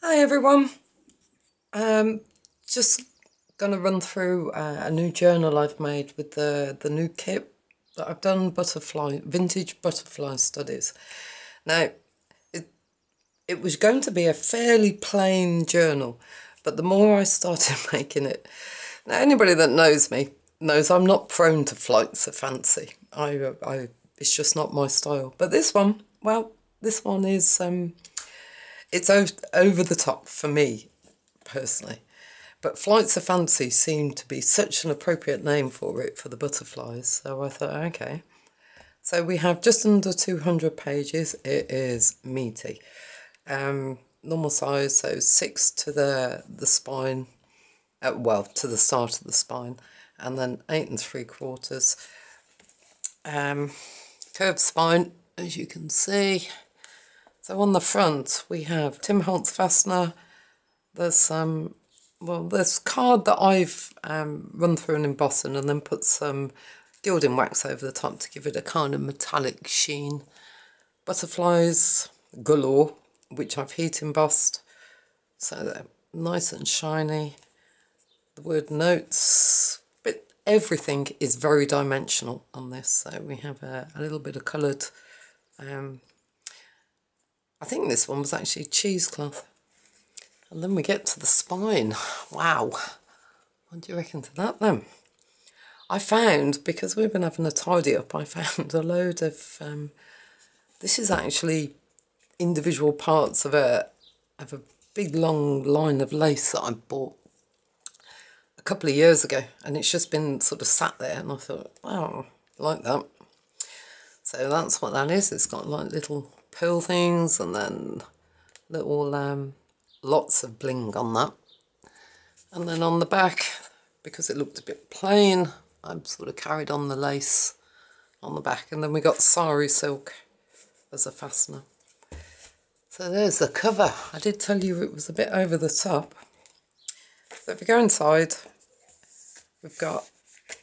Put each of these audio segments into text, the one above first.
Hi everyone. Um, just gonna run through a new journal I've made with the new kit that I've done, vintage butterfly studies. Now, it was going to be a fairly plain journal, but the more I started making it, now anybody that knows me knows I'm not prone to flights of fancy. It's just not my style. But this one, well, this one is it's over the top for me personally. But Flights of Fancy seemed to be such an appropriate name for it, for the butterflies. So I thought, okay. So we have just under 200 pages. It is meaty. Normal size, so 6 to the spine, well, to the start of the spine, and then 8 3/4. Curved spine, as you can see. So on the front, we have Tim Holtz fastener. There's some, well, there's card that I've run through and embossed and then put some gilding wax over the top to give it a kind of metallic sheen. Butterflies galore, which I've heat embossed, so they're nice and shiny. The word notes, but everything is very dimensional on this. So we have a little bit of coloured, I think this one was actually cheesecloth. And then we get to the spine. Wow. What do you reckon to that then? I found, because we've been having a tidy up, I found a load of, this is actually individual parts of a big long line of lace that I bought a couple of years ago. And it's just been sort of sat there and I thought, wow, I like that. So that's what that is. It's got like little pearl things and then little lots of bling on that. And then on the back, because it looked a bit plain, I've sort of carried on the lace on the back. And then we got sari silk as a fastener. So there's the cover. I did tell you it was a bit over the top. So if we go inside, we've got,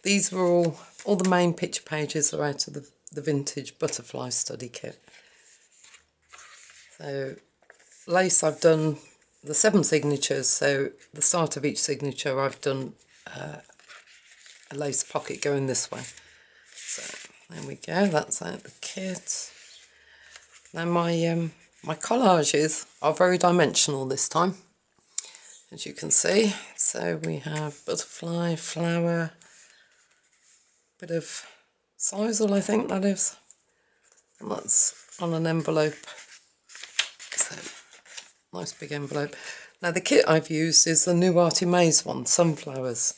these were all the main picture pages are out of the vintage butterfly study kit. So lace, I've done the 7 signatures, so the start of each signature I've done a lace pocket going this way. So there we go, that's out the kit. Now my collages are very dimensional this time, as you can see. So we have butterfly, flower, bit of sisal, I think that is, and that's on an envelope. So nice big envelope. Now the kit I've used is the new Arty Maze one, sunflowers.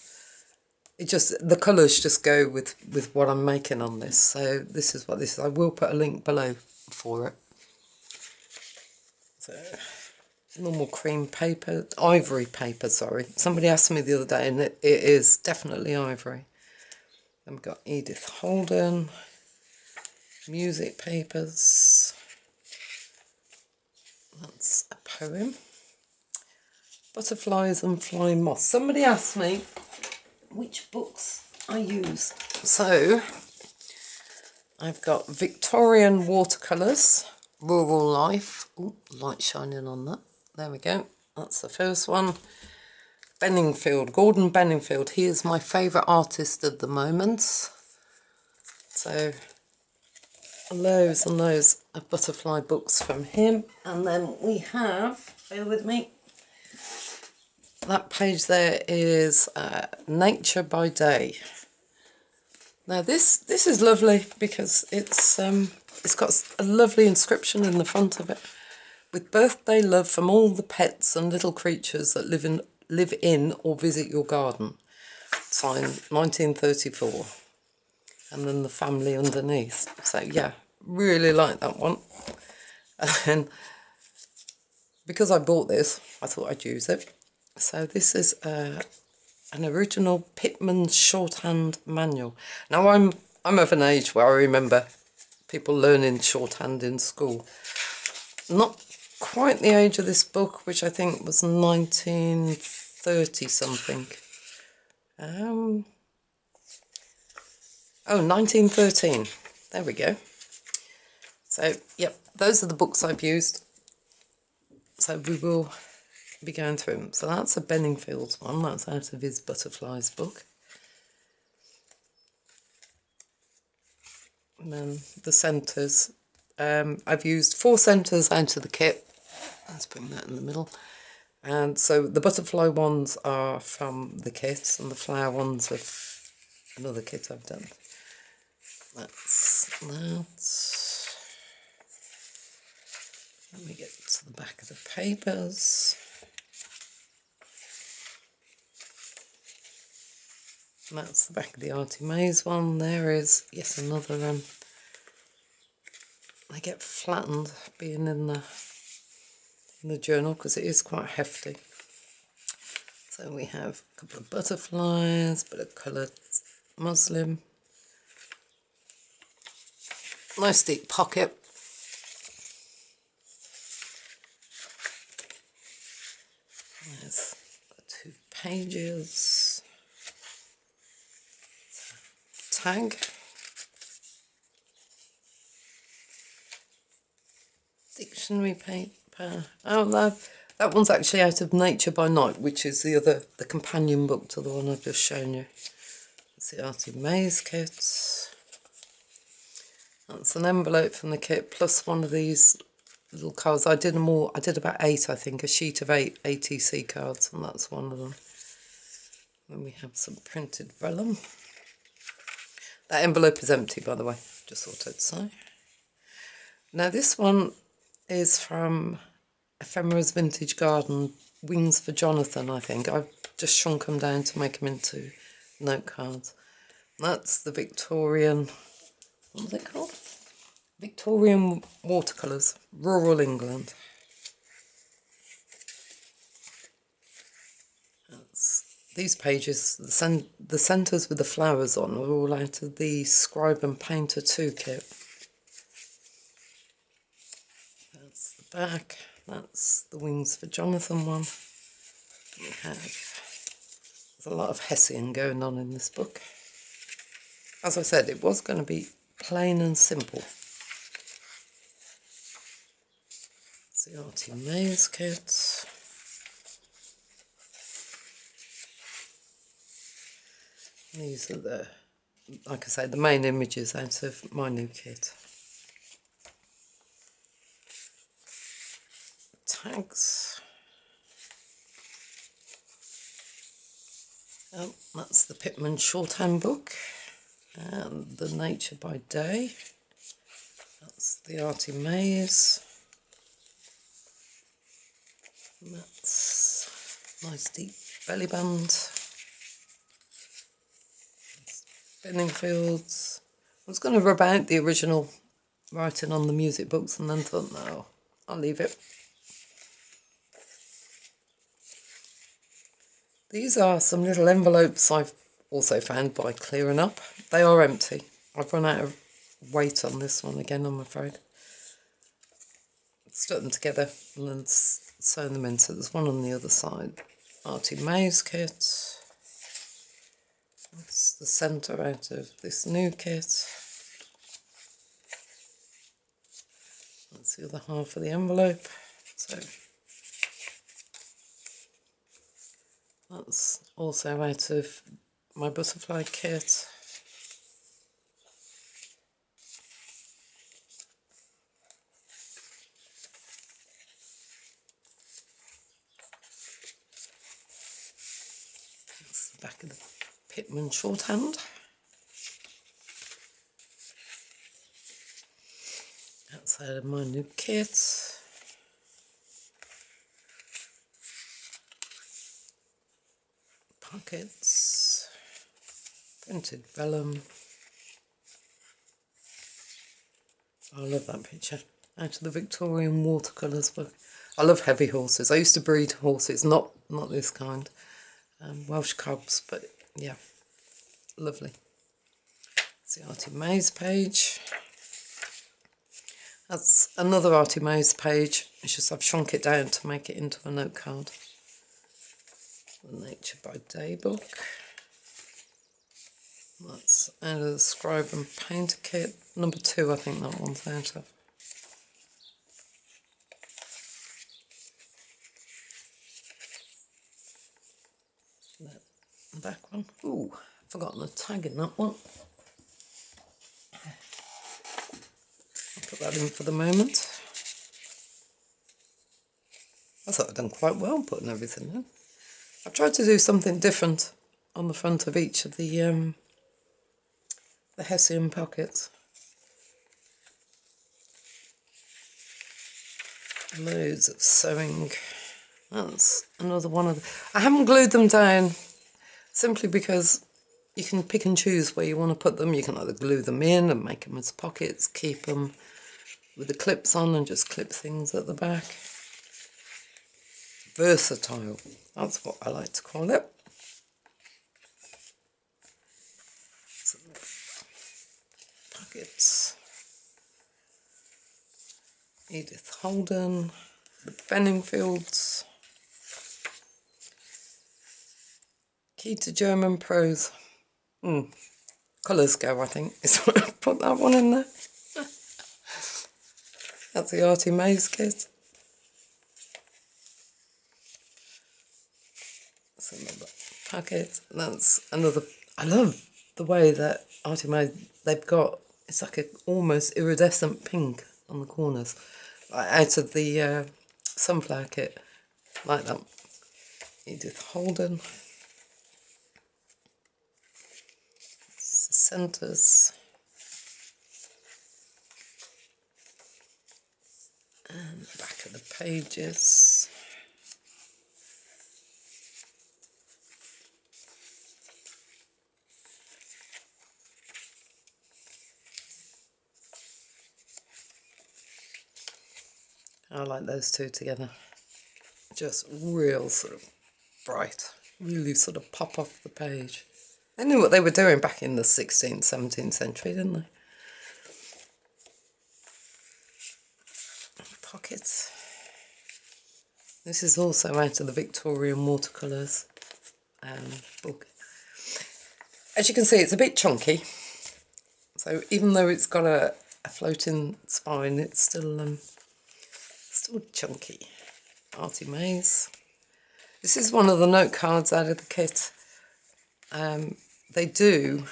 It just, the colours just go with what I'm making on this. So this is what this is. I will put a link below for it. So normal cream paper, ivory paper, sorry. Somebody asked me the other day and it is definitely ivory. Then we've got Edith Holden, music papers. That's a poem. Butterflies and Flying Moths. Somebody asked me which books I use. So I've got Victorian watercolours, Rural Life. Ooh, light shining on that. There we go. That's the first one. Benningfield, Gordon Benningfield. He is my favourite artist at the moment. So loads and loads of butterfly books from him. And then we have, bear with me, that page there is Nature by Day. Now this is lovely because it's got a lovely inscription in the front of it with birthday love from all the pets and little creatures that live in or visit your garden. Signed 1934. And then the family underneath. So yeah, really like that one. And because I bought this, I thought I'd use it. So this is an original Pitman's shorthand manual. Now I'm of an age where I remember people learning shorthand in school. Not quite the age of this book, which I think was 1930 something. Oh, 1913. There we go. So, yep, those are the books I've used. So we will be going through them. So that's a Benningfields one, that's out of his Butterflies book. And then the centres. I've used 4 centres out of the kit. Let's bring that in the middle. And so the butterfly ones are from the kit, and the flower ones are another kit I've done. That's that. Let me get to the back of the papers. And that's the back of the Arty Maze one. There is, yes, another, they get flattened being in the journal because it is quite hefty. So we have a couple of butterflies, bit of coloured muslin. Nice deep pocket. There's 2 pages. Tag. Dictionary paper. Oh, that one's actually out of Nature by Night, which is the companion book to the one I've just shown you. It's the Arty Maze kit. That's an envelope from the kit plus one of these little cards. I did them all. I did about 8, I think, a sheet of 8 ATC cards, and that's one of them. Then we have some printed vellum. That envelope is empty, by the way, just thought I'd say. Now this one is from Ephemera's Vintage Garden, Wings for Jonathan, I think. I've just shrunk them down to make them into note cards. That's the Victorian, what was it called? Victorian watercolours, Rural England. These pages, the centres with the flowers on, are all out of the Scribe and Painter 2 kit. That's the back. That's the Wings for Jonathan one. There's a lot of Hessian going on in this book. As I said, it was going to be plain and simple. It's the Arty Maze kit. These are the, like I say, the main images out of my new kit. Tags. Oh, that's the Pitman shorthand book. And the Nature by Day. That's the Arty Maze. And that's nice deep belly band. Benningfields. I was going to rub out the original writing on the music books and then thought, no, I'll leave it. These are some little envelopes I've also found by clearing up. They are empty. I've run out of weight on this one again, I'm afraid. Stuck them together and then sewn them in. So there's one on the other side. Arty Maze kit. That's the centre out of this new kit. That's the other half of the envelope. So that's also out of my butterfly kit. That's the back of the Pitman shorthand. Outside of my new kit. Pockets. Printed vellum. I love that picture. Out of the Victorian watercolours book. I love heavy horses. I used to breed horses, not this kind. Welsh cobs, but yeah, lovely. It's the Arty Maze page. That's another Arty Maze page. It's just I've shrunk it down to make it into a note card. The Nature by Day book. That's out of the Scribe and Painter kit. Number 2, I think that one's out of. The back one. Ooh, I've forgotten the tag in that one. I'll put that in for the moment. I thought I'd done quite well putting everything in. I've tried to do something different on the front of each of the Hessian pockets. Loads of sewing. That's another one of the... I haven't glued them down simply because you can pick and choose where you want to put them. You can either glue them in and make them as pockets, keep them with the clips on and just clip things at the back. Versatile, that's what I like to call it. Pockets. Edith Holden, the Benningfields. Key to German prose. Colours go, I think, is what I've put that one in there. That's the Arty Maze kit. That's another packet. That's another... I love the way that Arty Maze, they've got... It's like a almost iridescent pink on the corners. Like out of the sunflower kit. Like that. Edith Holden. Centres, and the back of the pages. I like those two together. Just real sort of bright, really sort of pop off the page. They knew what they were doing back in the 16th, 17th century, didn't they? Pockets. This is also out of the Victorian watercolours book. As you can see, it's a bit chunky. So even though it's got a floating spine, it's still chunky. Arty Maze. This is one of the note cards out of the kit. They do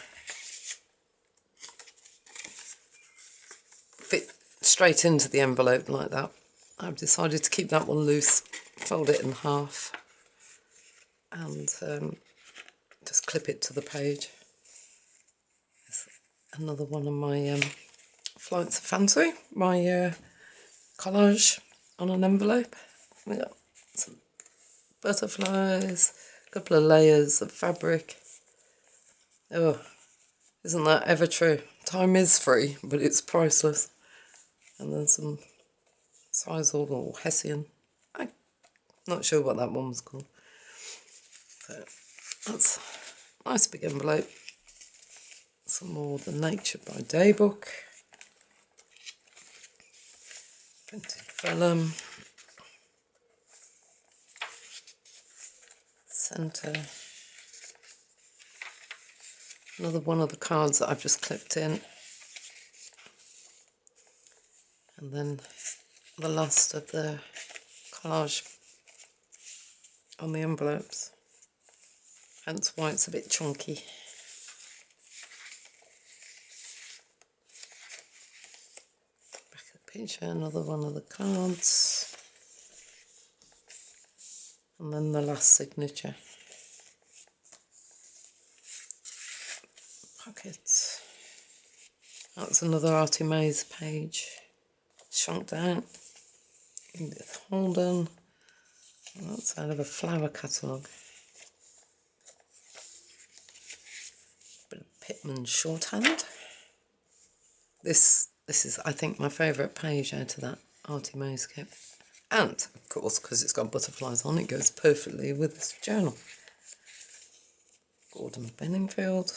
fit straight into the envelope like that. I've decided to keep that one loose, fold it in half and just clip it to the page. It's another one of my flights of fancy, my collage on an envelope. We got some butterflies, a couple of layers of fabric. Oh, isn't that ever true? Time is free, but it's priceless. And then some Sisal or Hessian. I'm not sure what that one was called. So that's a nice big envelope. Some more The Nature by Day book. Printed vellum. Centre. Another one of the cards that I've just clipped in. And then the last of the collage on the envelopes. Hence why it's a bit chunky. Back of the picture, another one of the cards. And then the last signature. Pockets. That's another Arty Maze page. Shrunk down. Edith Holden. And that's out of a flower catalogue. Bit of Pitman shorthand. This is, I think, my favourite page out of that Arty Maze kit. And, of course, because it's got butterflies on, it goes perfectly with this journal. Gordon Benningfield.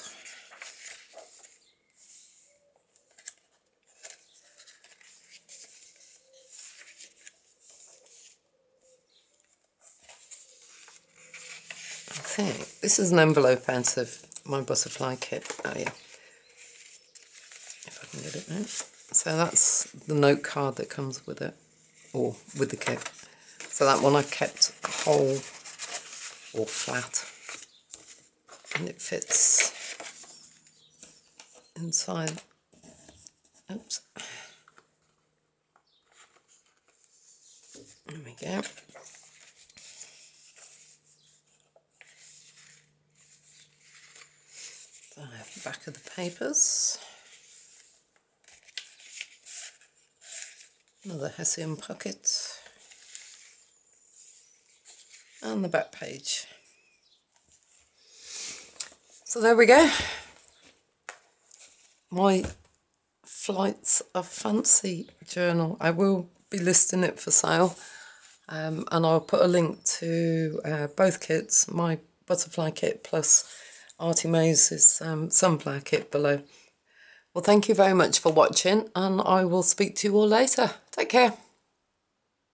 I think this is an envelope out of my butterfly kit. Oh yeah, if I can get it out. So that's the note card that comes with it, or with the kit. So that one I kept whole or flat. and it fits inside. Oops. There we go. So I have the back of the papers. Another Hessian pocket. And the back page. So there we go. My Flights of Fancy journal. I will be listing it for sale, and I'll put a link to both kits, my butterfly kit plus Arty Maze's sunflower kit below. Well, thank you very much for watching, and I will speak to you all later. Take care.